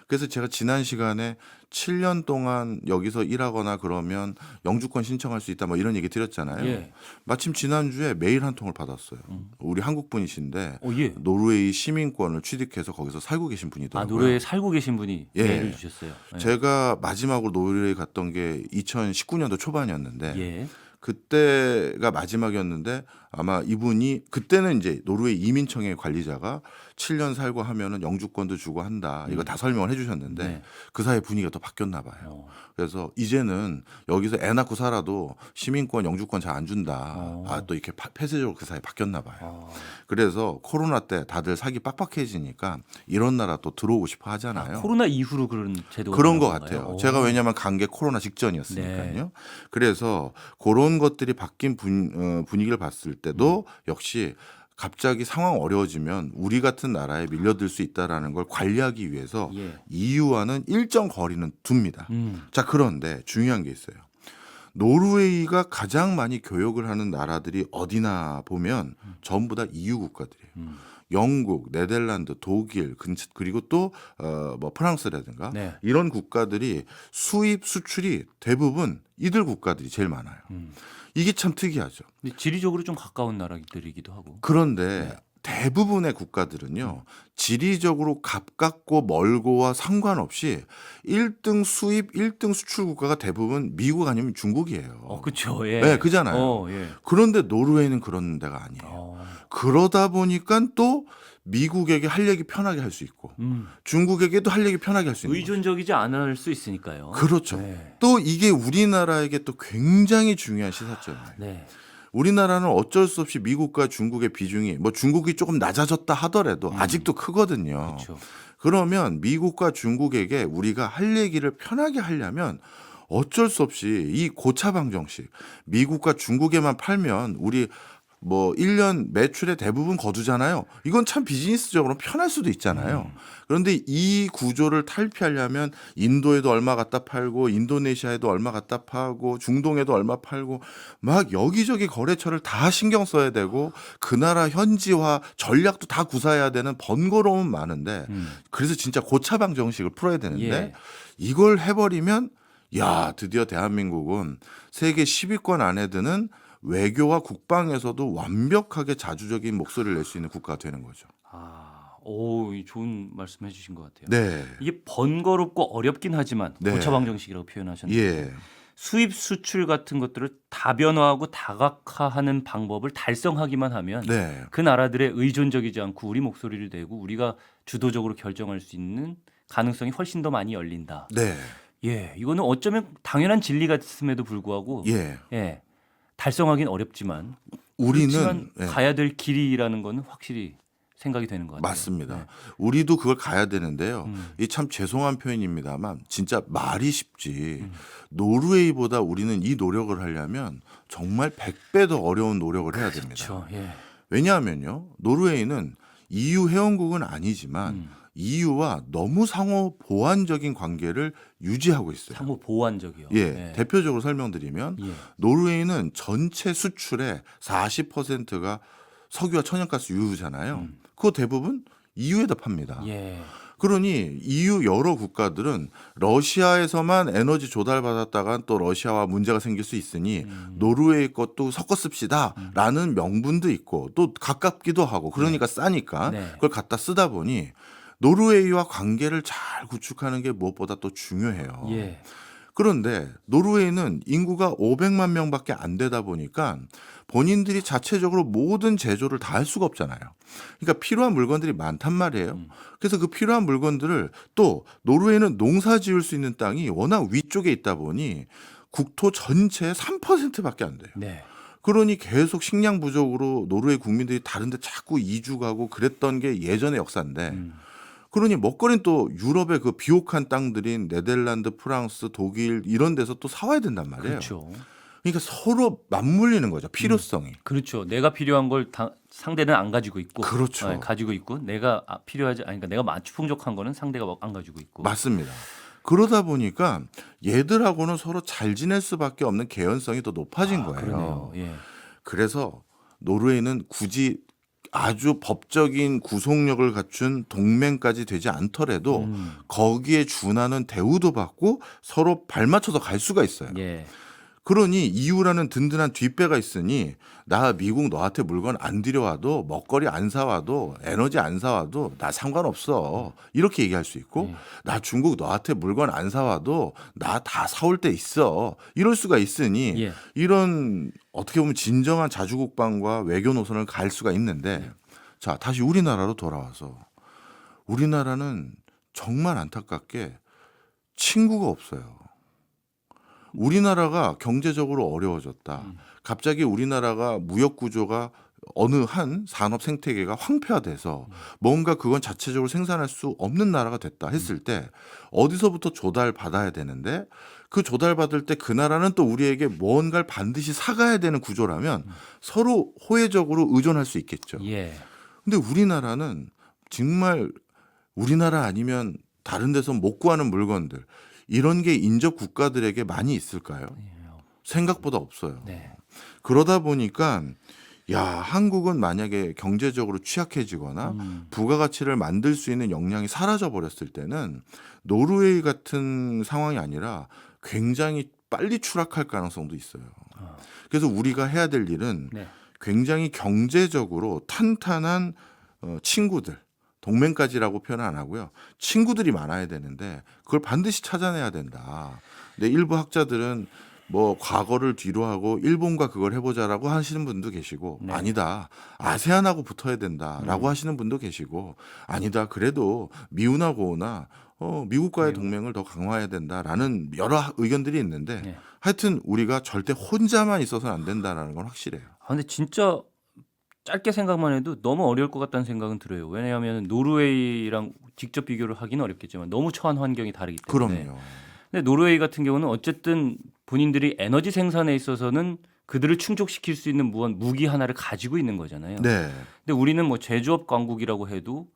그래서 제가 지난 시간에 7년 동안 여기서 일하거나 그러면 영주권 신청할 수 있다 뭐 이런 얘기 드렸잖아요. 예. 마침 지난주에 메일 한 통을 받았어요. 우리 한국 분이신데 예. 노르웨이 시민권을 취득해서 거기서 살고 계신 아, 분이더라고요. 노르웨이에 살고 계신 분이 예. 메일을 주셨어요. 예. 제가 마지막으로 노르웨이 갔던 게 2019년도 초반이었는데 예. 그때가 마지막이었는데 아마 이분이 그때는 이제 노르웨이 이민청의 관리자가 7년 살고 하면은 영주권도 주고 한다. 이거 다 설명을 해주셨는데 네. 그 사이에 분위기가 또 바뀌었나 봐요. 그래서 이제는 여기서 애 낳고 살아도 시민권, 영주권 잘 안 준다. 아, 또 이렇게 폐쇄적으로 그 사이에 바뀌었나 봐요. 그래서 코로나 때 다들 살기 빡빡해지니까 이런 나라 또 들어오고 싶어 하잖아요. 코로나 이후로 그런 제도가 그런 것 나온 같아요. 건가요? 제가 왜냐하면 간 게 코로나 직전이었으니까요. 네. 그래서 그런 것들이 바뀐 분위기를 봤을 때도 역시 갑자기 상황 어려워지면 우리 같은 나라에 밀려들 수 있다라는 걸 관리하기 위해서 예. EU와는 일정 거리는 둡니다. 음. 자, 그런데 중요한 게 있어요. 노르웨이가 가장 많이 교역을 하는 나라들이 어디나 보면 전부 다 EU 국가들이에요. 영국, 네덜란드, 독일, 그리고 또 뭐 프랑스라든가 네. 이런 국가들이 수입 수출이 대부분 이들 국가들이 제일 많아요. 이게 참 특이하죠. 근데 지리적으로 좀 가까운 나라들이기도 하고. 그런데 대부분의 국가들은요. 지리적으로 가깝고 멀고와 상관없이 1등 수입, 1등 수출 국가가 대부분 미국 아니면 중국이에요. 그렇죠. 예. 네, 그잖아요. 예. 그런데 노르웨이는 그런 데가 아니에요. 그러다 보니까 또 미국에게 할 얘기 편하게 할 수 있고 중국에게도 할 얘기 편하게 할 수 있는 거죠. 의존적이지 않을 수 있으니까요. 그렇죠. 네. 또 이게 우리나라에게 또 굉장히 중요한 시사점이에요. 네. 우리나라는 어쩔 수 없이 미국과 중국의 비중이 뭐 중국이 조금 낮아졌다 하더라도 아직도 크거든요. 그렇죠. 그러면 미국과 중국에게 우리가 할 얘기를 편하게 하려면 어쩔 수 없이 이 고차 방정식 미국과 중국에만 팔면 우리 뭐 1년 매출의 대부분 거두잖아요. 이건 참 비즈니스적으로 편할 수도 있잖아요. 그런데 이 구조를 탈피하려면 인도에도 얼마 갖다 팔고 인도네시아에도 얼마 갖다 파고 중동에도 얼마 팔고 막 여기저기 거래처를 다 신경 써야 되고 그 나라 현지화 전략도 다 구사해야 되는 번거로움은 많은데 그래서 진짜 고차방 정식을 풀어야 되는데 예. 이걸 해버리면 야 드디어 대한민국은 세계 10위권 안에 드는 외교와 국방에서도 완벽하게 자주적인 목소리를 낼 수 있는 국가가 되는 거죠. 이 좋은 말씀 해주신 것 같아요. 네. 이게 번거롭고 어렵긴 하지만 네. 고차방정식이라고 표현하셨는데 예. 수입 수출 같은 것들을 다변화하고 다각화하는 방법을 달성하기만 하면 네. 그 나라들의 의존적이지 않고 우리 목소리를 내고 우리가 주도적으로 결정할 수 있는 가능성이 훨씬 더 많이 열린다. 네. 예, 이거는 어쩌면 당연한 진리 같음에도 불구하고 예. 달성하기는 어렵지만 우리는 그렇지만 예. 가야 될 길이라는 거는 확실히 생각이 되는 것 같아요. 맞습니다. 네. 우리도 그걸 가야 되는데요. 이 참 죄송한 표현입니다만 진짜 말이 쉽지. 노르웨이보다 우리는 이 노력을 하려면 정말 100배 더 어려운 노력을 해야 됩니다. 그렇죠. 예. 왜냐하면요. 노르웨이는 EU 회원국은 아니지만 EU와 너무 상호 보완적인 관계를 유지하고 있어요. 상호 보완적이요. 예, 대표적으로 설명드리면 예. 노르웨이는 전체 수출의 40%가 석유와 천연가스 유유잖아요. 그거 대부분 EU에다 팝니다. 예. 그러니 EU 여러 국가들은 러시아에서만 에너지 조달받았다간 또 러시아와 문제가 생길 수 있으니 노르웨이 것도 섞어 씁시다라는 명분도 있고 또 가깝기도 하고 그러니까 싸니까 네. 그걸 갖다 쓰다 보니 노르웨이와 관계를 잘 구축하는 게 무엇보다 또 중요해요. 예. 그런데 노르웨이는 인구가 500만 명밖에 안 되다 보니까 본인들이 자체적으로 모든 제조를 다 할 수가 없잖아요. 그러니까 필요한 물건들이 많단 말이에요. 그래서 그 필요한 물건들을 또 노르웨이는 농사 지을 수 있는 땅이 워낙 위쪽에 있다 보니 국토 전체의 3%밖에 안 돼요. 네. 그러니 계속 식량 부족으로 노르웨이 국민들이 다른 데 자꾸 이주 가고 그랬던 게 예전의 역사인데 그러니 먹거리는 또 유럽의 그 비옥한 땅들인 네덜란드, 프랑스, 독일 이런 데서 또 사와야 된단 말이에요. 그렇죠. 그러니까 서로 맞물리는 거죠. 필요성이. 그렇죠. 내가 필요한 걸 상대는 안 가지고 있고, 그렇죠. 가지고 있고, 내가 필요하지, 그러니까 내가 맞춤풍족한 거는 상대가 안 가지고 있고. 맞습니다. 그러다 보니까 얘들하고는 서로 잘 지낼 수밖에 없는 개연성이 더 높아진 거예요. 그러네요. 예. 그래서 노르웨이는 굳이 아주 법적인 구속력을 갖춘 동맹까지 되지 않더라도 거기에 준하는 대우도 받고 서로 발맞춰서 갈 수가 있어요. 예. 그러니 EU라는 든든한 뒷배가 있으니 나 미국 너한테 물건 안 들여와도 먹거리 안 사와도 에너지 안 사와도 나 상관없어 이렇게 얘기할 수 있고 나 중국 너한테 물건 안 사와도 나 다 사올 때 있어 이럴 수가 있으니 예. 이런 어떻게 보면 진정한 자주국방과 외교 노선을 갈 수가 있는데 자 다시 우리나라로 돌아와서 우리나라는 정말 안타깝게 친구가 없어요. 우리나라가 경제적으로 어려워졌다. 갑자기 우리나라가 무역 구조가 어느 한 산업 생태계가 황폐화돼서 뭔가 그건 자체적으로 생산할 수 없는 나라가 됐다 했을 때 어디서부터 조달 받아야 되는데 그 조달 받을 때 그 나라는 또 우리에게 뭔가를 반드시 사가야 되는 구조라면 서로 호혜적으로 의존할 수 있겠죠. 예. 근데 우리나라는 정말 우리나라 아니면 다른 데서 못 구하는 물건들 이런 게 인접 국가들에게 많이 있을까요? 생각보다 없어요. 네. 그러다 보니까 야 한국은 만약에 경제적으로 취약해지거나 부가가치를 만들 수 있는 역량이 사라져 버렸을 때는 노르웨이 같은 상황이 아니라 굉장히 빨리 추락할 가능성도 있어요. 그래서 우리가 해야 될 일은 네. 굉장히 경제적으로 탄탄한 친구들 동맹까지라고 표현 안 하고요. 친구들이 많아야 되는데 그걸 반드시 찾아내야 된다. 근데 일부 학자들은 뭐 과거를 뒤로 하고 일본과 그걸 해보자라고 하시는 분도 계시고 네. 아니다. 아세안하고 붙어야 된다라고 하시는 분도 계시고 아니다. 그래도 미우나 고우나 미국과의 동맹을 더 강화해야 된다라는 여러 의견들이 있는데 네. 하여튼 우리가 절대 혼자만 있어서는 안 된다라는 건 확실해요. 근데 진짜 짧게 생각만 해도 너무 어려울 것 같다는 생각은 들어요. 왜냐하면 노르웨이랑 직접 비교를 하기는 어렵겠지만 너무 처한 환경이 다르기 때문에. 그럼요. 근데 노르웨이 같은 경우는 어쨌든 본인들이 에너지 생산에 있어서는 그들을 충족시킬 수 있는 무기 하나를 가지고 있는 거잖아요. 네. 근데 우리는 뭐 제조업 강국이라고 해도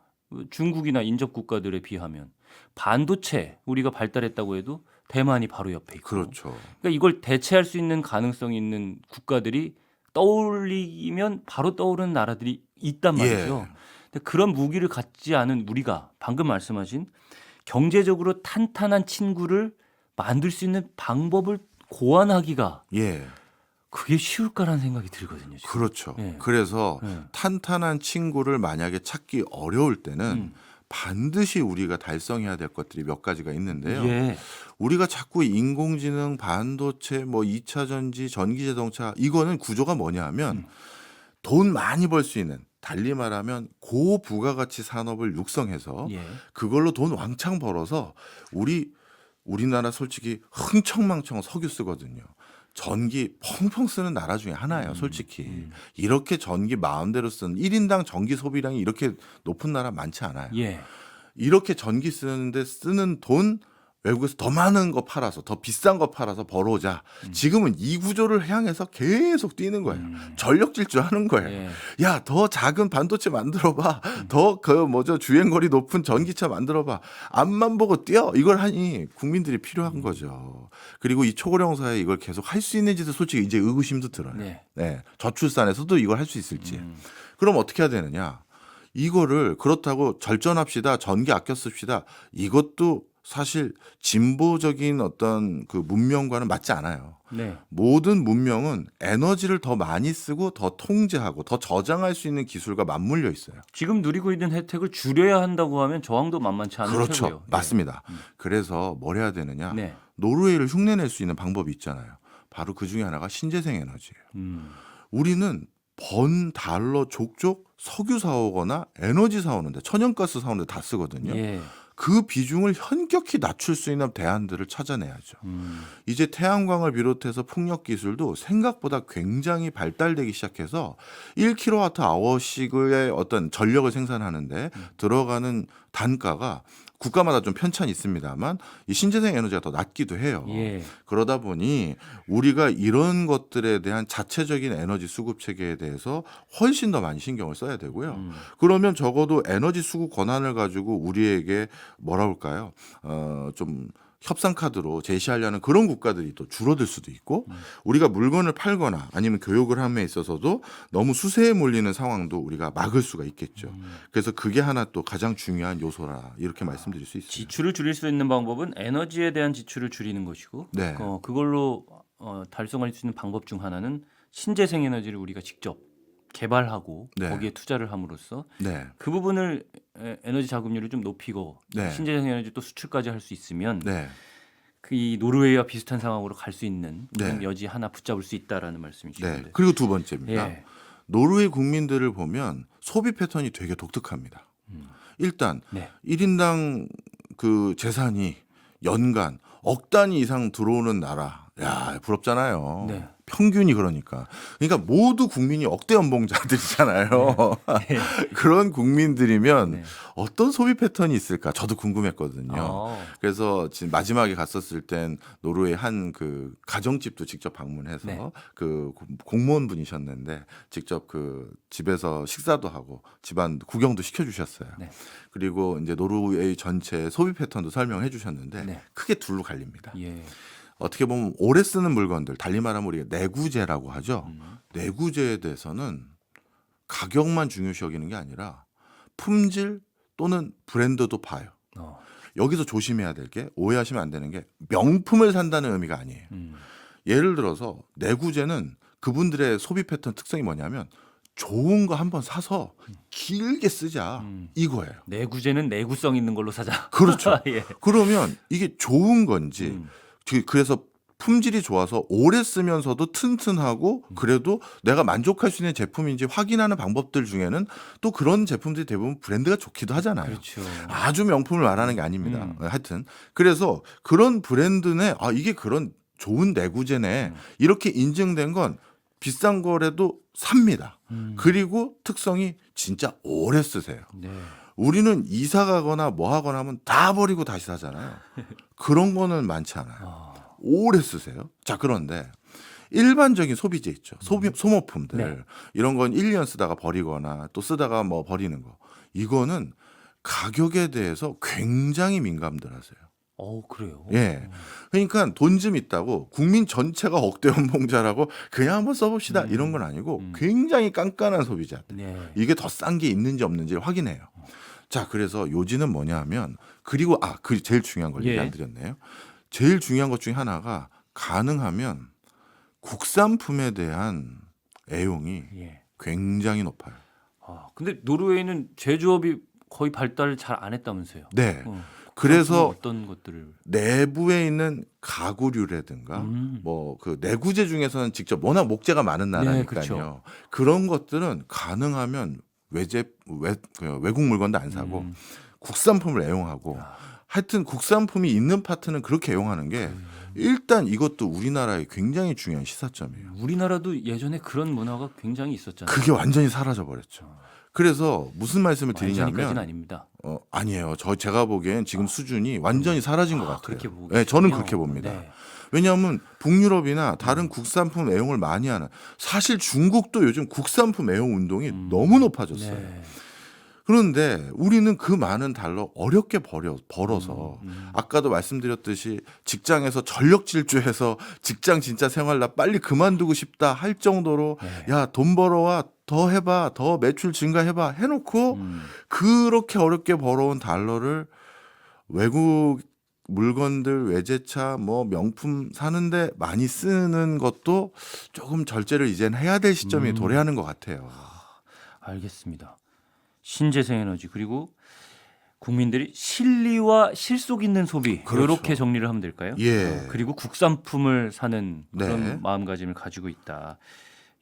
중국이나 인접 국가들에 비하면 반도체 우리가 발달했다고 해도 대만이 바로 옆에 있고. 그렇죠. 그러니까 이걸 대체할 수 있는 가능성이 있는 국가들이 떠올리면 바로 떠오르는 나라들이 있단 말이죠. 예. 근데 그런 무기를 갖지 않은 우리가 방금 말씀하신 경제적으로 탄탄한 친구를 만들 수 있는 방법을 고안하기가 예. 그게 쉬울까라는 생각이 들거든요. 지금. 그렇죠. 예. 그래서 예. 탄탄한 친구를 만약에 찾기 어려울 때는 반드시 우리가 달성해야 될 것들이 몇 가지가 있는데요. 예. 우리가 자꾸 인공지능, 반도체, 뭐 2차 전지, 전기 자동차 이거는 구조가 뭐냐 하면 돈 많이 벌 수 있는 달리 말하면 고부가가치 산업을 육성해서 예. 그걸로 돈 왕창 벌어서 우리나라 솔직히 흥청망청 석유 쓰거든요. 전기 펑펑 쓰는 나라 중에 하나예요, 솔직히. 이렇게 전기 마음대로 쓰는 1인당 전기 소비량이 이렇게 높은 나라 많지 않아요. 예. 이렇게 전기 쓰는데 쓰는 돈 외국에서 더 많은 거 팔아서 더 비싼 거 팔아서 벌어오자. 지금은 이 구조를 향해서 계속 뛰는 거예요. 전력 질주하는 거예요. 예. 야, 더 작은 반도체 만들어봐. 더 주행거리 높은 전기차 만들어봐. 앞만 보고 뛰어. 이걸 하니 국민들이 필요한 거죠. 그리고 이 초고령 사회에 이걸 계속 할 수 있는지도 솔직히 이제 의구심도 들어요. 네. 네. 저출산에서도 이걸 할 수 있을지. 그럼 어떻게 해야 되느냐? 이거를 그렇다고 절전합시다. 전기 아껴 씁시다. 이것도 사실 진보적인 어떤 그 문명과는 맞지 않아요. 네. 모든 문명은 에너지를 더 많이 쓰고 더 통제하고 더 저장할 수 있는 기술과 맞물려 있어요. 지금 누리고 있는 혜택을 줄여야 한다고 하면 저항도 만만치 않은 그렇죠. 테고요. 예. 맞습니다. 그래서 뭘 해야 되느냐? 네. 노르웨이를 흉내낼 수 있는 방법이 있잖아요. 바로 그 중에 하나가 신재생 에너지예요. 우리는 번 달러 족족 석유 사오거나 에너지 사오는데 천연가스 사오는데 다 쓰거든요. 예. 그 비중을 현격히 낮출 수 있는 대안들을 찾아내야죠. 이제 태양광을 비롯해서 풍력 기술도 생각보다 굉장히 발달되기 시작해서 1kWh씩의 어떤 전력을 생산하는데 들어가는 단가가 국가마다 좀 편차는 있습니다만 이 신재생 에너지가 더 낮기도 해요. 예. 그러다 보니 우리가 이런 것들에 대한 자체적인 에너지 수급 체계에 대해서 훨씬 더 많이 신경을 써야 되고요. 그러면 적어도 에너지 수급 권한을 가지고 우리에게 뭐라 할까요? 좀 협상 카드로 제시하려는 그런 국가들이 또 줄어들 수도 있고 우리가 물건을 팔거나 아니면 교육을 함에 있어서도 너무 수세에 몰리는 상황도 우리가 막을 수가 있겠죠. 그래서 그게 하나 또 가장 중요한 요소라 이렇게 말씀드릴 수 있습니다. 지출을 줄일 수 있는 방법은 에너지에 대한 지출을 줄이는 것이고 네. 그걸로 달성할 수 있는 방법 중 하나는 신재생 에너지를 우리가 직접 개발하고 네. 거기에 투자를 함으로써 네. 그 부분을 에너지 자금률을 좀 높이고 네. 신재생 에너지 또 수출까지 할 수 있으면 네. 그 이 노르웨이와 비슷한 상황으로 갈 수 있는 그런 네. 여지 하나 붙잡을 수 있다라는 말씀이시는데. 네. 그리고 두 번째입니다. 예. 노르웨이 국민들을 보면 소비 패턴이 되게 독특합니다. 일단 네. 1인당 그 재산이 연간 억 단위 이상 들어오는 나라. 야, 부럽잖아요. 네. 평균이 그러니까. 그러니까 모두 국민이 억대 연봉자들이잖아요. 네. 그런 국민들이면 네. 어떤 소비 패턴이 있을까? 저도 궁금했거든요. 어. 그래서 지금 마지막에 갔었을 땐 노르웨이 한 그 가정집도 직접 방문해서 네. 그 공무원분이셨는데 직접 그 집에서 식사도 하고 집안 구경도 시켜주셨어요. 네. 그리고 이제 노르웨이 전체 소비 패턴도 설명해 주셨는데 네. 크게 둘로 갈립니다. 예. 어떻게 보면 오래 쓰는 물건들, 달리 말하면 우리가 내구재라고 하죠. 내구재에 대해서는 가격만 중요시 여기는 게 아니라 품질 또는 브랜드도 봐요. 여기서 조심해야 될 게 오해하시면 안 되는 게 명품을 산다는 의미가 아니에요. 예를 들어서 내구재는 그분들의 소비 패턴 특성이 뭐냐면 좋은 거 한번 사서 길게 쓰자 이거예요. 내구재는 내구성 있는 걸로 사자. 그렇죠. 예. 그러면 이게 좋은 건지 그래서 품질이 좋아서 오래 쓰면서도 튼튼하고 그래도 내가 만족할 수 있는 제품인지 확인하는 방법들 중에는 또 그런 제품들이 대부분 브랜드가 좋기도 하잖아요. 그렇죠. 아주 명품을 말하는 게 아닙니다. 하여튼 그래서 그런 브랜드네 이게 그런 좋은 내구재네 이렇게 인증된 건 비싼 거라도 삽니다. 그리고 특성이 진짜 오래 쓰세요. 네. 우리는 이사 가거나 뭐 하거나 하면 다 버리고 다시 사잖아요. 그런 거는 많지 않아요. 오래 쓰세요. 자, 그런데 일반적인 소비재 있죠. 소모품들 네. 이런 건 1년 쓰다가 버리거나 또 쓰다가 뭐 버리는 거. 이거는 가격에 대해서 굉장히 민감들하세요. 그래요. 예. 그러니까 돈 좀 있다고 국민 전체가 억대 연봉자라고 그냥 한번 써봅시다 이런 건 아니고 굉장히 깐깐한 소비자들. 네. 이게 더 싼 게 있는지 없는지 확인해요. 자, 그래서 요지는 뭐냐 하면 그리고 그 제일 중요한 걸 예. 얘기 안 드렸네요. 제일 중요한 것 중에 하나가 가능하면 국산품에 대한 애용이 예. 굉장히 높아요. 근데 노르웨이는 제조업이 거의 발달을 잘 안 했다면서요. 네. 그래서 그래서 어떤 것들을 내부에 있는 가구류라든가 뭐 그 내구재 중에서는 직접 워낙 목재가 많은 나라니까요. 그렇죠. 그런 것들은 가능하면 외국 물건도 안 사고 국산품을 애용하고 하여튼 국산품이 있는 파트는 그렇게 애용하는 게 일단 이것도 우리나라의 굉장히 중요한 시사점이에요. 우리나라도 예전에 그런 문화가 굉장히 있었잖아요. 그게 완전히 사라져 버렸죠. 그래서 무슨 말씀을 완전히까지는 드리냐면 아닙니다. 아니에요. 제가 보기엔 지금 수준이 완전히 사라진 것 같아요. 그렇게 보고 네, 저는 계시군요. 그렇게 봅니다. 네. 왜냐하면 북유럽이나 다른 국산품 애용을 많이 하는 사실 중국도 요즘 국산품 애용 운동이 너무 높아졌어요. 네. 그런데 우리는 그 많은 달러 어렵게 벌어서 아까도 말씀드렸듯이 직장에서 전력 질주해서 직장 진짜 생활 나 빨리 그만두고 싶다 할 정도로 네. 야, 돈 벌어와 더 해봐 더 매출 증가해봐 해놓고 그렇게 어렵게 벌어온 달러를 외국 물건들 외제차 뭐 명품 사는데 많이 쓰는 것도 조금 절제를 이젠 해야 될 시점이 도래하는 것 같아요. 알겠습니다. 신재생에너지 그리고 국민들이 실리와 실속 있는 소비 그렇죠. 이렇게 정리를 하면 될까요? 예. 그리고 국산품을 사는 그런 네. 마음가짐을 가지고 있다.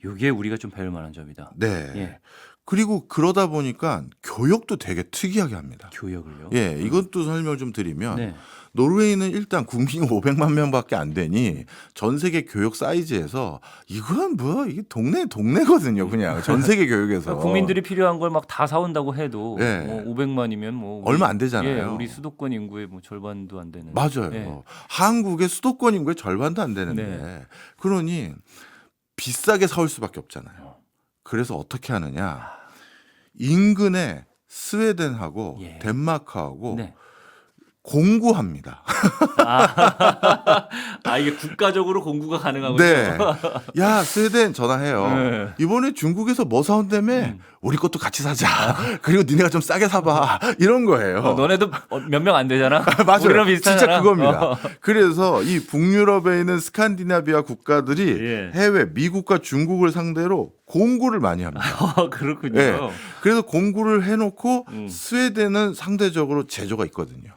이게 우리가 좀 배울 만한 점이다. 네. 예. 그리고 그러다 보니까 교육도 되게 특이하게 합니다. 교역을요. 예, 이것도 설명을 좀 드리면 네. 노르웨이는 일단 국민이 500만 명밖에 안 되니 전 세계 교육 사이즈에서 이건 뭐 이게 동네거든요, 그냥 전 세계 교육에서 그러니까 국민들이 필요한 걸 막 다 사온다고 해도 예. 뭐 500만이면 뭐 얼마 안 되잖아요. 예, 우리 수도권 인구의 뭐 절반도 안 되는. 맞아요. 예. 한국의 수도권 인구의 절반도 안 되는데 네. 그러니 비싸게 사올 수밖에 없잖아요. 그래서 어떻게 하느냐? 인근에 스웨덴하고 예. 덴마크하고 네. 공구합니다. 이게 국가적으로 공구가 가능하군요. 네. 야, 스웨덴 전화해요. 네. 이번에 중국에서 뭐 사온다며? 우리 것도 같이 사자. 그리고 니네가 좀 싸게 사봐. 이런 거예요. 너네도 몇 명 안 되잖아. 맞아요. 우리랑 비슷하잖아. 진짜 그겁니다. 그래서 이 북유럽에 있는 스칸디나비아 국가들이 예. 해외 미국과 중국을 상대로 공구를 많이 합니다. 그렇군요. 예. 그래서 공구를 해놓고 음. 스웨덴은 상대적으로 제조가 있거든요.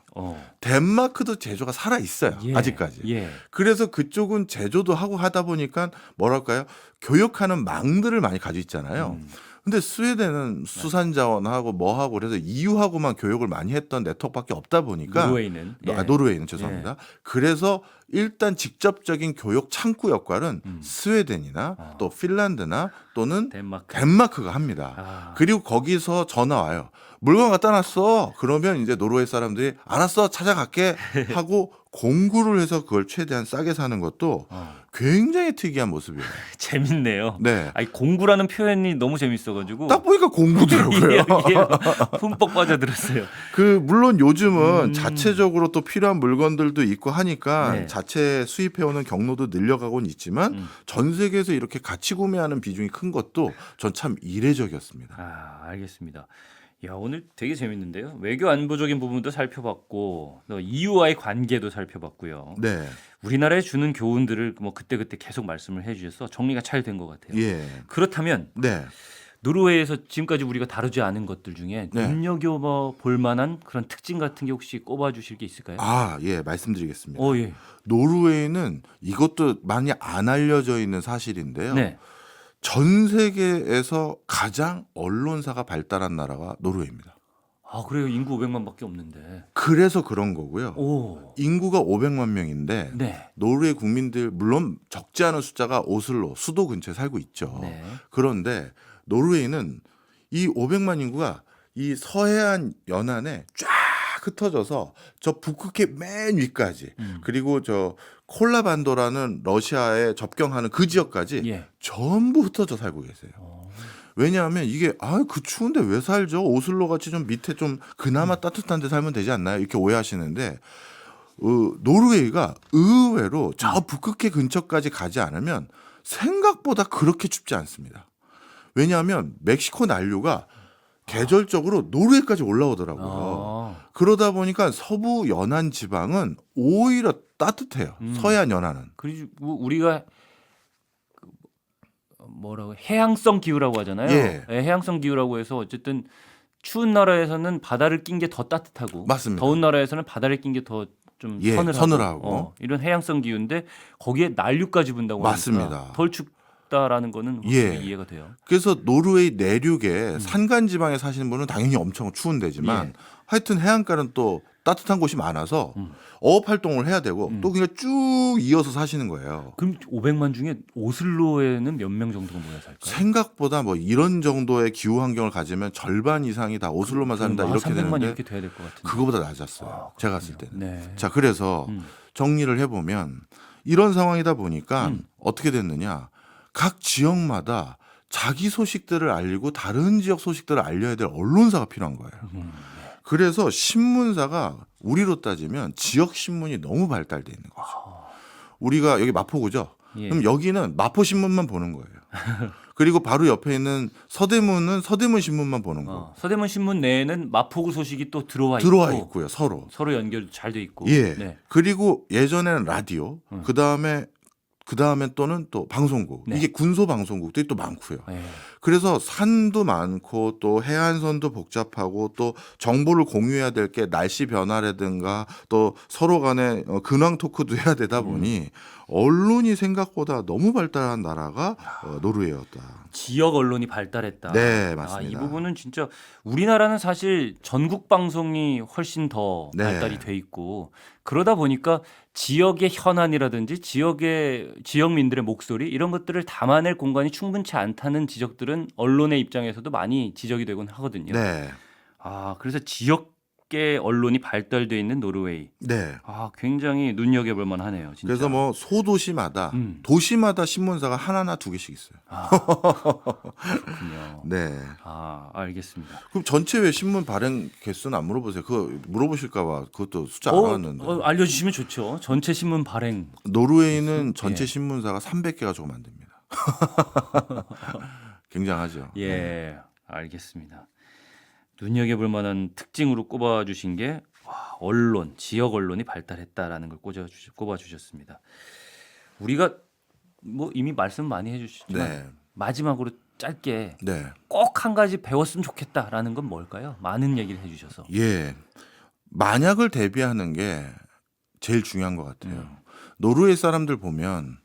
덴마크도 제조가 살아 있어요. 예. 아직까지. 예. 그래서 그쪽은 제조도 하고 하다 보니까 뭐랄까요? 교역하는 망들을 많이 가지고 있잖아요. 근데 스웨덴은 수산자원하고 뭐하고 그래서 EU하고만 교역을 많이 했던 네트워크밖에 없다 보니까 노르웨이는 노르웨이는 죄송합니다. 그래서 일단 직접적인 교역 창구 역할은 스웨덴이나 또 핀란드나 또는 덴마크가 합니다. 그리고 거기서 전화 와요. 물건 갖다 놨어. 그러면 이제 노르웨이 사람들이 알았어 찾아갈게 하고 공구를 해서 그걸 최대한 싸게 사는 것도 굉장히 특이한 모습이에요. 재밌네요. 네. 공구라는 표현이 너무 재밌어가지고 딱 보니까 공구더라고요. 흠뻑 빠져들었어요. 물론 요즘은 자체적으로 또 필요한 물건들도 있고 하니까 네. 자체 수입해오는 경로도 늘려가고는 있지만 전 세계에서 이렇게 같이 구매하는 비중이 큰 것도 전 참 이례적이었습니다. 알겠습니다. 야, 오늘 되게 재밌는데요. 외교 안보적인 부분도 살펴봤고 또 EU와의 관계도 살펴봤고요. 네. 우리나라에 주는 교훈들을 뭐 그때그때 계속 말씀을 해주셔서 정리가 잘 된 것 같아요. 예. 그렇다면 네. 노르웨이에서 지금까지 우리가 다루지 않은 것들 중에 네. 눈여겨볼 만한 그런 특징 같은 게 혹시 꼽아주실 게 있을까요? 예, 말씀드리겠습니다. 예. 노르웨이는 이것도 많이 안 알려져 있는 사실인데요. 네. 전 세계에서 가장 언론사가 발달한 나라가 노르웨이입니다. 그래요. 인구 500만밖에 없는데. 그래서 그런 거고요. 오. 인구가 500만 명인데 네. 노르웨이 국민들 물론 적지 않은 숫자가 오슬로 수도 근처에 살고 있죠. 네. 그런데 노르웨이는 이 500만 인구가 이 서해안 연안에 쫙 흩어져서 저 북극해 맨 위까지 그리고 저 콜라반도라는 러시아에 접경하는 그 지역까지 예. 전부 흩어져 살고 계세요. 왜냐하면 이게 그 추운데 왜 살죠? 오슬로 같이 좀 밑에 좀 그나마 따뜻한 데 살면 되지 않나요? 이렇게 오해하시는데 노르웨이가 의외로 저 북극해 근처까지 가지 않으면 생각보다 그렇게 춥지 않습니다. 왜냐하면 멕시코 난류가 계절적으로 노르웨이까지 올라오더라고요. 아. 그러다 보니까 서부 연안 지방은 오히려 따뜻해요. 서해안 연안은. 그리고 우리가 뭐라고 해양성 기후라고 하잖아요. 예. 해양성 기후라고 해서 어쨌든 추운 나라에서는 바다를 낀 게 더 따뜻하고 맞습니다. 더운 나라에서는 바다를 낀 게 더 좀 예, 서늘하고, 서늘하고. 이런 해양성 기후인데 거기에 난류까지 분다고 하니까 맞습니다. 덜 춥다라는 거는 확실히 예. 이해가 돼요. 그래서 노르웨이 내륙에 산간 지방에 사시는 분은 당연히 엄청 추운 데지만 예. 하여튼 해안가는 또 따뜻한 곳이 많아서 어업 활동을 해야 되고 또 그냥 쭉 이어서 사시는 거예요. 그럼 500만 중에 오슬로에는 몇 명 정도가 모여 살까요? 생각보다 뭐 이런 정도의 기후 환경을 가지면 절반 이상이 다 오슬로만 산다 한 이렇게 300만 되는데 이렇게 돼야 될 것 같은데. 그거보다 낮았어요. 제가 갔을 때는. 네. 자, 그래서 정리를 해보면 이런 상황이다 보니까 어떻게 됐느냐. 각 지역마다 자기 소식들을 알리고 다른 지역 소식들을 알려야 될 언론사가 필요한 거예요. 그래서 신문사가 우리로 따지면 지역 신문이 너무 발달돼 있는 거죠. 우리가 여기 마포구죠. 예. 그럼 여기는 마포 신문만 보는 거예요. 그리고 바로 옆에 있는 서대문은 서대문 신문만 보는 거고. 서대문 신문 내에는 마포구 소식이 또 들어와 있고요, 서로. 서로 연결 잘 돼 있고. 예. 네. 그리고 예전에는 라디오, 그다음에 또는 또 방송국. 네. 이게 군소 방송국들이 또 많고요. 예. 그래서 산도 많고 또 해안선도 복잡하고 또 정보를 공유해야 될 게 날씨 변화라든가 또 서로 간에 근황 토크도 해야 되다 보니 언론이 생각보다 너무 발달한 나라가 노르웨이였다. 지역 언론이 발달했다. 네, 맞습니다. 이 부분은 진짜 우리나라는 사실 전국 방송이 훨씬 더 네. 발달이 돼 있고 그러다 보니까 지역의 현안이라든지 지역민들의 목소리 이런 것들을 담아낼 공간이 충분치 않다는 지적들은 언론의 입장에서도 많이 지적이 되곤 하거든요. 네. 그래서 지역계 언론이 발달돼 있는 노르웨이. 네. 굉장히 눈여겨볼 만하네요. 진짜. 그래서 뭐 소도시마다 도시마다 신문사가 하나나 두 개씩 있어요. 그렇군요. 네. 알겠습니다. 그럼 전체 왜 신문 발행 개수는 안 물어보세요? 그거 물어보실까봐 그것도 숫자 안 나왔는데. 알려주시면 좋죠. 전체 신문 발행. 노르웨이는 전체 신문사가 300개가 조금 안 됩니다. 굉장하죠. 예, 네. 알겠습니다. 눈여겨볼 만한 특징으로 꼽아주신 게 언론, 지역 언론이 발달했다라는 걸 꼽아주셨습니다. 우리가 뭐 이미 말씀 많이 해주셨지만 네. 마지막으로 짧게 네. 꼭 한 가지 배웠으면 좋겠다라는 건 뭘까요? 많은 얘기를 해주셔서. 예. 만약을 대비하는 게 제일 중요한 것 같아요. 노르웨이 사람들 보면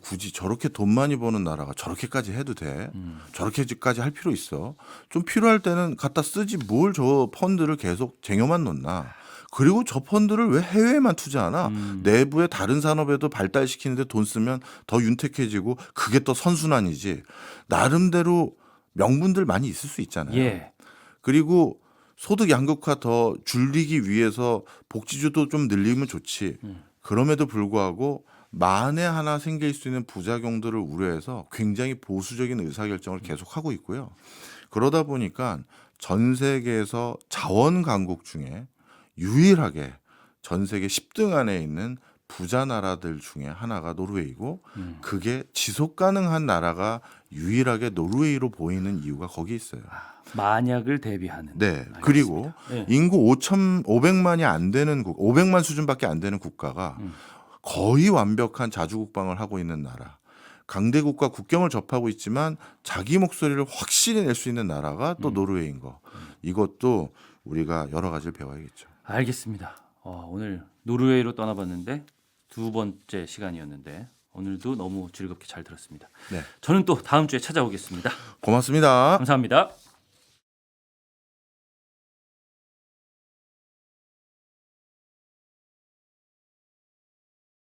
굳이 저렇게 돈 많이 버는 나라가 저렇게까지 해도 돼? 저렇게까지 할 필요 있어? 좀 필요할 때는 갖다 쓰지 뭘 저 펀드를 계속 쟁여만 놓나? 그리고 저 펀드를 왜 해외에만 투자하나? 내부의 다른 산업에도 발달시키는데 돈 쓰면 더 윤택해지고 그게 또 선순환이지. 나름대로 명분들 많이 있을 수 있잖아요. 예. 그리고 소득 양극화 더 줄이기 위해서 복지주도 좀 늘리면 좋지. 그럼에도 불구하고 만에 하나 생길 수 있는 부작용들을 우려해서 굉장히 보수적인 의사결정을 계속하고 있고요. 그러다 보니까 전 세계에서 자원 강국 중에 유일하게 전 세계 10등 안에 있는 부자 나라들 중에 하나가 노르웨이고 그게 지속 가능한 나라가 유일하게 노르웨이로 보이는 이유가 거기 있어요. 만약을 대비하는. 네. 알겠습니다. 그리고 네. 인구 500만이 안 되는 500만 수준밖에 안 되는 국가가 거의 완벽한 자주국방을 하고 있는 나라. 강대국과 국경을 접하고 있지만 자기 목소리를 확실히 낼 수 있는 나라가 또 노르웨이인 거. 이것도 우리가 여러 가지를 배워야겠죠. 알겠습니다. 오늘 노르웨이로 떠나봤는데 두 번째 시간이었는데 오늘도 너무 즐겁게 잘 들었습니다. 네. 저는 또 다음 주에 찾아오겠습니다. 고맙습니다. 감사합니다.